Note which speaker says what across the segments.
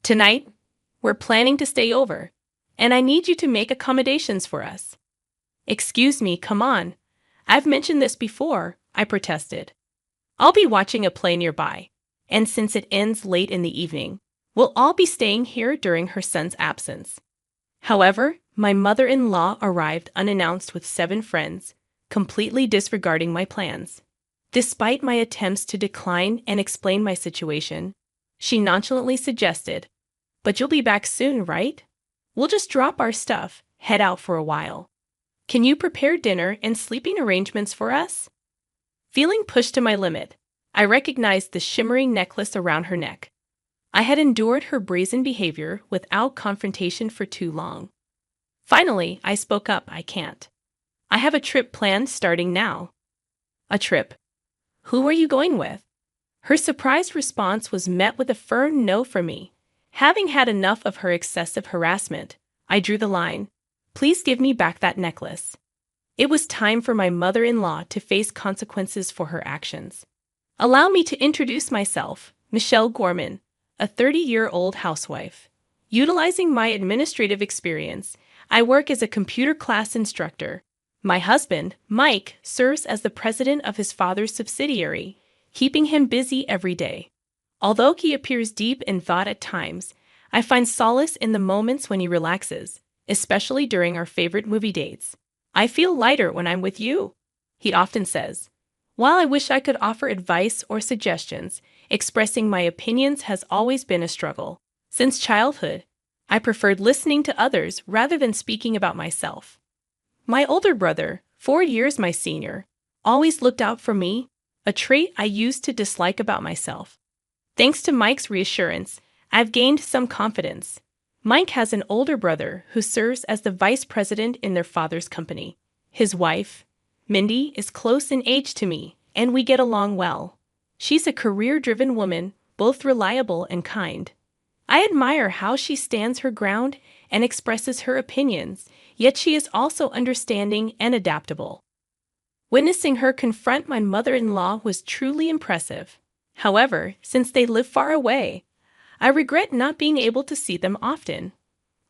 Speaker 1: Tonight, we're planning to stay over, and I need you to make accommodations for us. Excuse me, come on. I've mentioned this before, I protested. I'll be watching a play nearby, and since it ends late in the evening, we'll all be staying here during her son's absence. However, my mother-in-law arrived unannounced with 7 friends, completely disregarding my plans. Despite my attempts to decline and explain my situation, she nonchalantly suggested, "But you'll be back soon, right? We'll just drop our stuff, head out for a while. Can you prepare dinner and sleeping arrangements for us?" Feeling pushed to my limit, I recognized the shimmering necklace around her neck. I had endured her brazen behavior without confrontation for too long. Finally, I spoke up, "I can't. I have a trip planned starting now." "A trip? Who are you going with?" Her surprised response was met with a firm no from me. Having had enough of her excessive harassment, I drew the line. "Please give me back that necklace." It was time for my mother-in-law to face consequences for her actions. Allow me to introduce myself, Michelle Gorman, a 30-year-old housewife. Utilizing my administrative experience, I work as a computer class instructor. My husband, Mike, serves as the president of his father's subsidiary, keeping him busy every day. Although he appears deep in thought at times, I find solace in the moments when he relaxes, especially during our favorite movie dates. "I feel lighter when I'm with you," he often says. While I wish I could offer advice or suggestions, expressing my opinions has always been a struggle. Since childhood, I preferred listening to others rather than speaking about myself. My older brother, 4 years my senior, always looked out for me, a trait I used to dislike about myself. Thanks to Mike's reassurance, I've gained some confidence. Mike has an older brother who serves as the vice president in their father's company. His wife, Mindy, is close in age to me, and we get along well. She's a career-driven woman, both reliable and kind. I admire how she stands her ground and expresses her opinions, yet she is also understanding and adaptable. Witnessing her confront my mother-in-law was truly impressive. However, since they live far away, I regret not being able to see them often.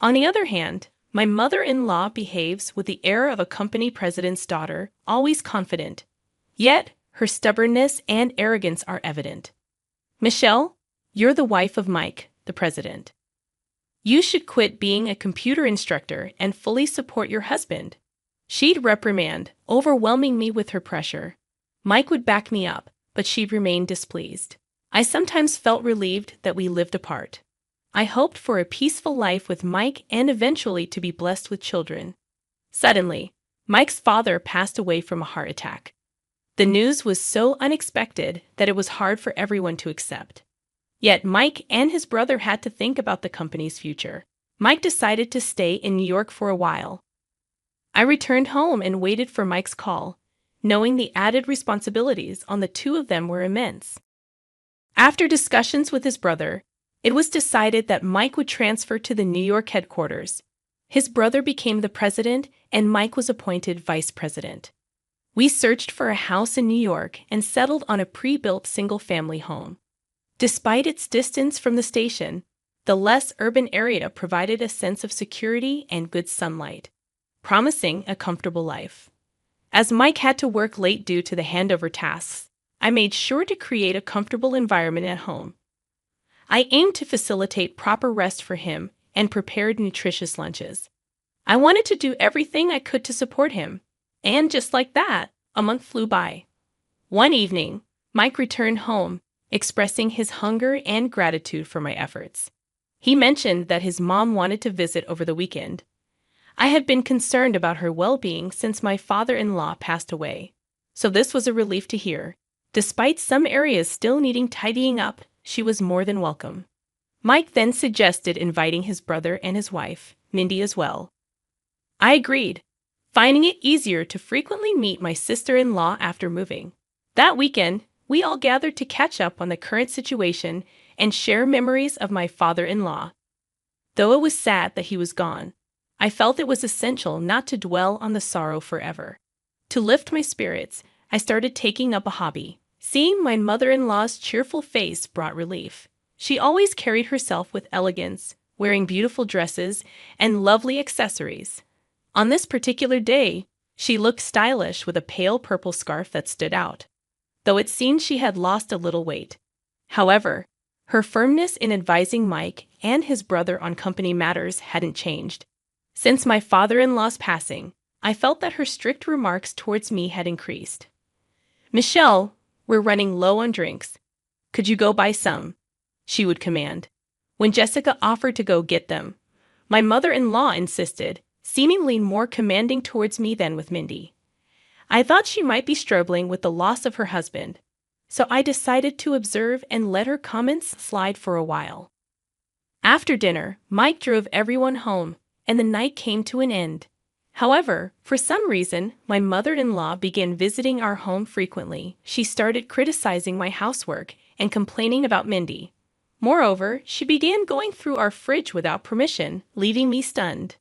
Speaker 1: On the other hand, my mother-in-law behaves with the air of a company president's daughter, always confident. Yet, her stubbornness and arrogance are evident. "Michelle, you're the wife of Mike, the president. You should quit being a computer instructor and fully support your husband." She'd reprimand, overwhelming me with her pressure. Mike would back me up, but she'd remain displeased. I sometimes felt relieved that we lived apart. I hoped for a peaceful life with Mike and eventually to be blessed with children. Suddenly, Mike's father passed away from a heart attack. The news was so unexpected that it was hard for everyone to accept. Yet Mike and his brother had to think about the company's future. Mike decided to stay in New York for a while. I returned home and waited for Mike's call, knowing the added responsibilities on the two of them were immense. After discussions with his brother, it was decided that Mike would transfer to the New York headquarters. His brother became the president, and Mike was appointed vice president. We searched for a house in New York and settled on a pre-built single-family home. Despite its distance from the station, the less urban area provided a sense of security and good sunlight, promising a comfortable life. As Mike had to work late due to the handover tasks, I made sure to create a comfortable environment at home. I aimed to facilitate proper rest for him and prepared nutritious lunches. I wanted to do everything I could to support him, and just like that, a month flew by. One evening, Mike returned home, expressing his hunger and gratitude for my efforts. He mentioned that his mom wanted to visit over the weekend. I had been concerned about her well-being since my father-in-law passed away, so this was a relief to hear. Despite some areas still needing tidying up, she was more than welcome. Mike then suggested inviting his brother and his wife, Mindy, as well. I agreed, finding it easier to frequently meet my sister-in-law after moving. That weekend, we all gathered to catch up on the current situation and share memories of my father-in-law. Though it was sad that he was gone, I felt it was essential not to dwell on the sorrow forever. To lift my spirits, I started taking up a hobby. Seeing my mother-in-law's cheerful face brought relief. She always carried herself with elegance, wearing beautiful dresses and lovely accessories. On this particular day, she looked stylish with a pale purple scarf that stood out, though it seemed she had lost a little weight. However, her firmness in advising Mike and his brother on company matters hadn't changed. Since my father-in-law's passing, I felt that her strict remarks towards me had increased. "Michelle, we're running low on drinks. Could you go buy some?" she would command. When Jessica offered to go get them, my mother-in-law insisted, seemingly more commanding towards me than with Mindy. I thought she might be struggling with the loss of her husband, so I decided to observe and let her comments slide for a while. After dinner, Mike drove everyone home, and the night came to an end. However, for some reason, my mother-in-law began visiting our home frequently. She started criticizing my housework and complaining about Mindy. Moreover, she began going through our fridge without permission, leaving me stunned.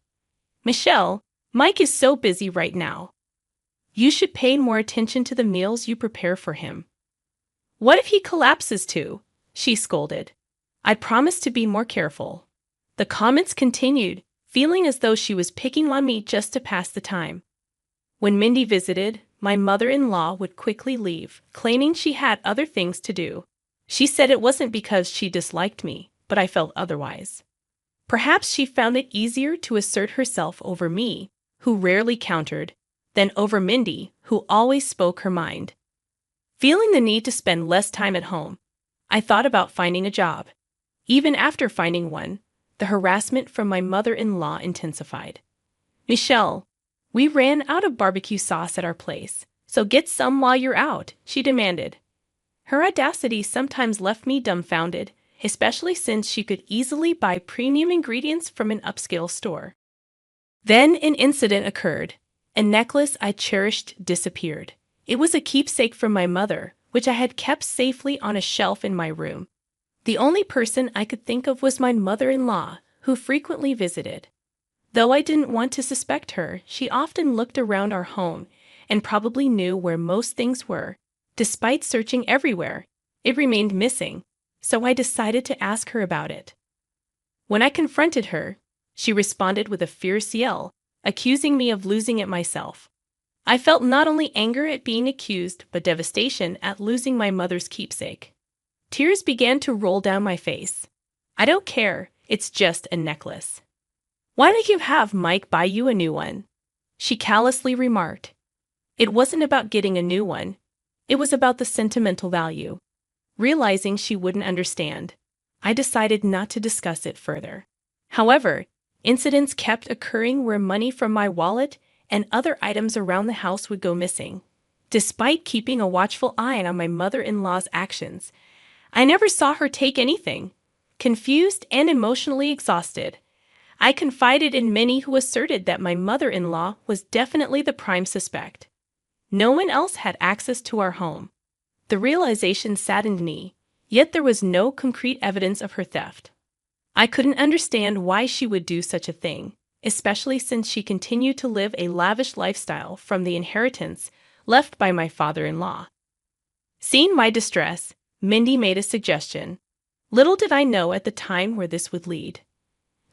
Speaker 1: "Michelle, Mike is so busy right now. You should pay more attention to the meals you prepare for him." "What if he collapses too?" she scolded. I promised to be more careful. The comments continued, feeling as though she was picking on me just to pass the time. When Mindy visited, my mother-in-law would quickly leave, claiming she had other things to do. She said it wasn't because she disliked me, but I felt otherwise. Perhaps she found it easier to assert herself over me, who rarely countered, than over Mindy, who always spoke her mind. Feeling the need to spend less time at home, I thought about finding a job. Even after finding one, the harassment from my mother-in-law intensified. "Michelle, we ran out of barbecue sauce at our place, so get some while you're out," she demanded. Her audacity sometimes left me dumbfounded, especially since she could easily buy premium ingredients from an upscale store. Then an incident occurred. A necklace I cherished disappeared. It was a keepsake from my mother, which I had kept safely on a shelf in my room. The only person I could think of was my mother-in-law, who frequently visited. Though I didn't want to suspect her, she often looked around our home and probably knew where most things were. Despite searching everywhere, it remained missing, so I decided to ask her about it. When I confronted her, she responded with a fierce yell, accusing me of losing it myself. I felt not only anger at being accused, but devastation at losing my mother's keepsake. Tears began to roll down my face. "I don't care, it's just a necklace. Why don't you have Mike buy you a new one?" she callously remarked. It wasn't about getting a new one. It was about the sentimental value. Realizing she wouldn't understand, I decided not to discuss it further. However, incidents kept occurring where money from my wallet and other items around the house would go missing. Despite keeping a watchful eye on my mother-in-law's actions, I never saw her take anything. Confused and emotionally exhausted, I confided in many who asserted that my mother-in-law was definitely the prime suspect. No one else had access to our home. The realization saddened me, yet there was no concrete evidence of her theft. I couldn't understand why she would do such a thing, especially since she continued to live a lavish lifestyle from the inheritance left by my father-in-law. Seeing my distress, Mindy made a suggestion. Little did I know at the time where this would lead.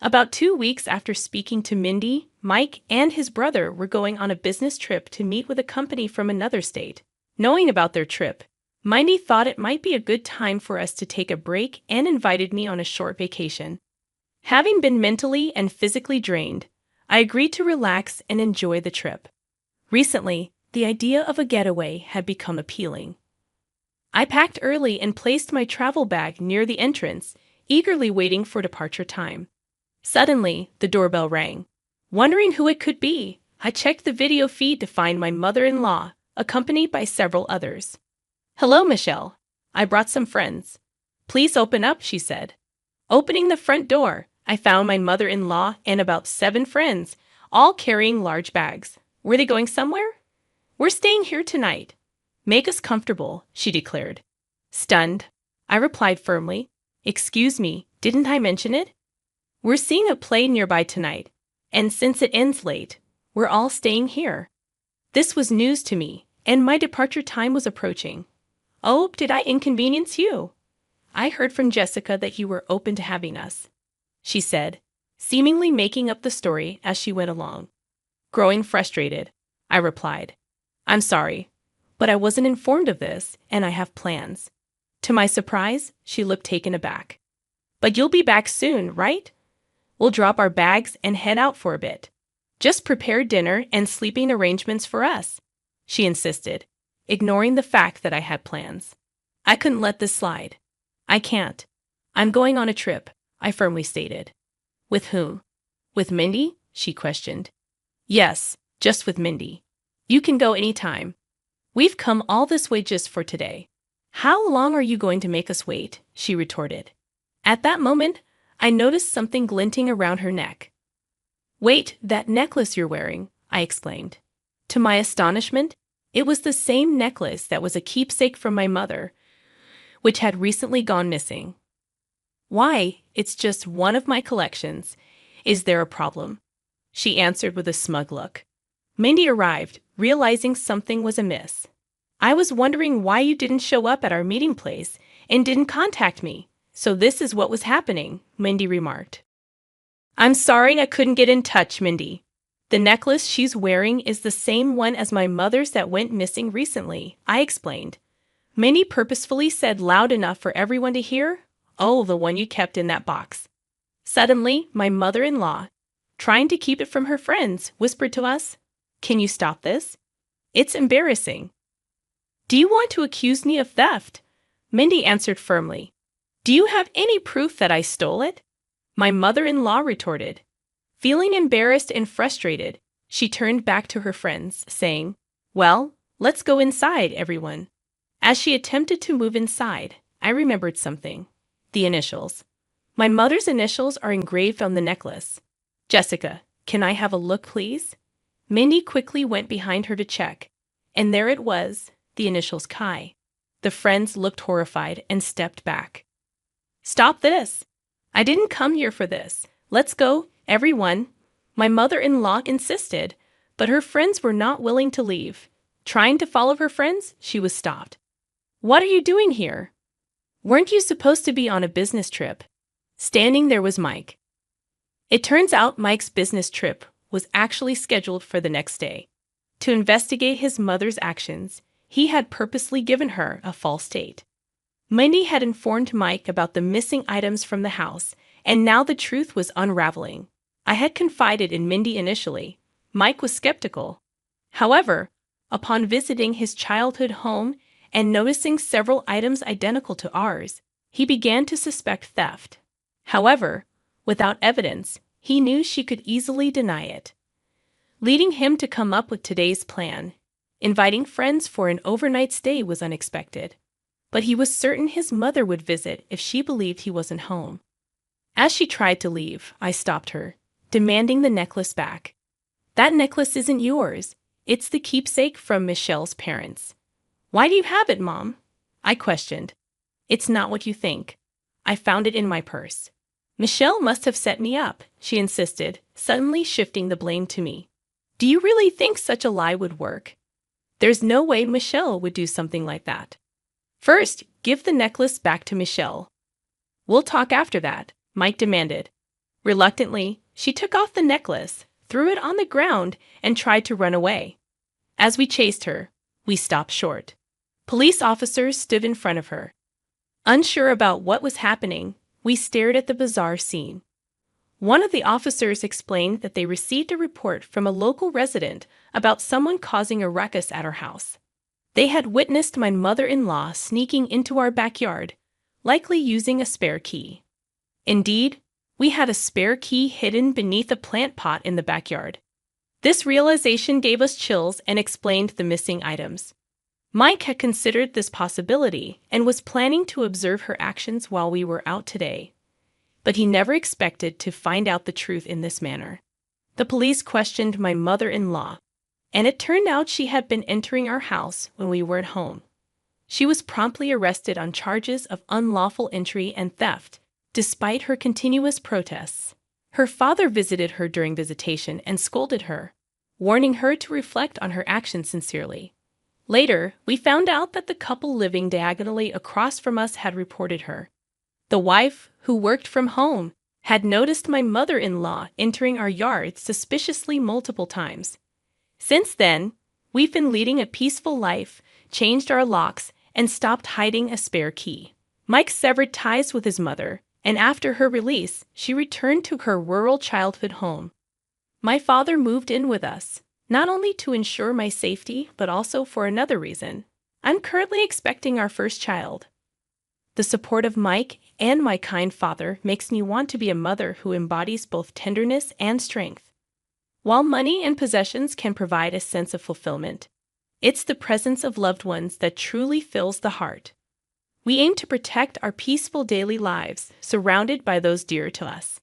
Speaker 1: About 2 weeks after speaking to Mindy, Mike and his brother were going on a business trip to meet with a company from another state. Knowing about their trip, Mindy thought it might be a good time for us to take a break and invited me on a short vacation. Having been mentally and physically drained, I agreed to relax and enjoy the trip. Recently, the idea of a getaway had become appealing. I packed early and placed my travel bag near the entrance, eagerly waiting for departure time. Suddenly, the doorbell rang. Wondering who it could be, I checked the video feed to find my mother-in-law, accompanied by several others. "Hello, Michelle. I brought some friends. Please open up," she said. Opening the front door, I found my mother-in-law and about 7 friends, all carrying large bags. Were they going somewhere? "We're staying here tonight. Make us comfortable," she declared. Stunned, I replied firmly, "Excuse me, didn't I mention it? We're seeing a play nearby tonight, and since it ends late, we're all staying here." This was news to me, and my departure time was approaching. "Oh, did I inconvenience you?" I heard from Jessica that you were open to having us," she said, seemingly making up the story as she went along. Growing frustrated, I replied, "I'm sorry, but I wasn't informed of this, and I have plans." To my surprise, she looked taken aback. "But you'll be back soon, right? We'll drop our bags and head out for a bit. Just prepare dinner and sleeping arrangements for us," she insisted, ignoring the fact that I had plans. I couldn't let this slide. "I can't. I'm going on a trip," I firmly stated. "With whom? With Mindy?" she questioned. "Yes, just with Mindy. You can go anytime. We've come all this way just for today." "How long are you going to make us wait?" she retorted. At that moment, I noticed something glinting around her neck. "Wait, that necklace you're wearing," I exclaimed. To my astonishment, it was the same necklace that was a keepsake from my mother, which had recently gone missing. "Why, it's just one of my collections. Is there a problem?" she answered with a smug look. Mindy arrived, realizing something was amiss. "I was wondering why you didn't show up at our meeting place and didn't contact me. So this is what was happening," Mindy remarked. "I'm sorry I couldn't get in touch, Mindy. The necklace she's wearing is the same one as my mother's that went missing recently," I explained. Mindy purposefully said loud enough for everyone to hear, "Oh, the one you kept in that box." Suddenly, my mother-in-law, trying to keep it from her friends, whispered to us, "Can you stop this? It's embarrassing." "Do you want to accuse me of theft?" Mindy answered firmly. "Do you have any proof that I stole it?" My mother-in-law retorted. Feeling embarrassed and frustrated, she turned back to her friends, saying, "Well, let's go inside, everyone." As she attempted to move inside, I remembered something. The initials. My mother's initials are engraved on the necklace. "Jessica, can I have a look, please?" Mindy quickly went behind her to check, and there it was, the initials Kai. The friends looked horrified and stepped back. "Stop this! I didn't come here for this. Let's go, everyone." My mother-in-law insisted, but her friends were not willing to leave. Trying to follow her friends, she was stopped. "What are you doing here? Weren't you supposed to be on a business trip?" Standing there was Mike. It turns out Mike's business trip was actually scheduled for the next day. To investigate his mother's actions, he had purposely given her a false date. Mindy had informed Mike about the missing items from the house, and now the truth was unraveling. I had confided in Mindy initially. Mike was skeptical. However, upon visiting his childhood home and noticing several items identical to ours, he began to suspect theft. However, without evidence, he knew she could easily deny it, leading him to come up with today's plan. Inviting friends for an overnight stay was unexpected, but he was certain his mother would visit if she believed he wasn't home. As she tried to leave, I stopped her, demanding the necklace back. "That necklace isn't yours. It's the keepsake from Michelle's parents." "Why do you have it, Mom?" I questioned. "It's not what you think. I found it in my purse." "Michelle must have set me up," she insisted, suddenly shifting the blame to me. "Do you really think such a lie would work? There's no way Michelle would do something like that. First, give the necklace back to Michelle. We'll talk after that," Mike demanded. Reluctantly, she took off the necklace, threw it on the ground, and tried to run away. As we chased her, we stopped short. Police officers stood in front of her. Unsure about what was happening, we stared at the bizarre scene. One of the officers explained that they received a report from a local resident about someone causing a ruckus at our house. They had witnessed my mother-in-law sneaking into our backyard, likely using a spare key. Indeed, we had a spare key hidden beneath a plant pot in the backyard. This realization gave us chills and explained the missing items. Mike had considered this possibility and was planning to observe her actions while we were out today. But he never expected to find out the truth in this manner. The police questioned my mother-in-law, and it turned out she had been entering our house when we weren't home. She was promptly arrested on charges of unlawful entry and theft, despite her continuous protests. Her father visited her during visitation and scolded her, warning her to reflect on her actions sincerely. Later, we found out that the couple living diagonally across from us had reported her, The wife, who worked from home, had noticed my mother-in-law entering our yard suspiciously multiple times. Since then, we've been leading a peaceful life, changed our locks, and stopped hiding a spare key. Mike severed ties with his mother, and after her release, she returned to her rural childhood home. My father moved in with us, not only to ensure my safety, but also for another reason. I'm currently expecting our first child. The support of Mike and my kind father makes me want to be a mother who embodies both tenderness and strength. While money and possessions can provide a sense of fulfillment, it's the presence of loved ones that truly fills the heart. We aim to protect our peaceful daily lives, surrounded by those dear to us.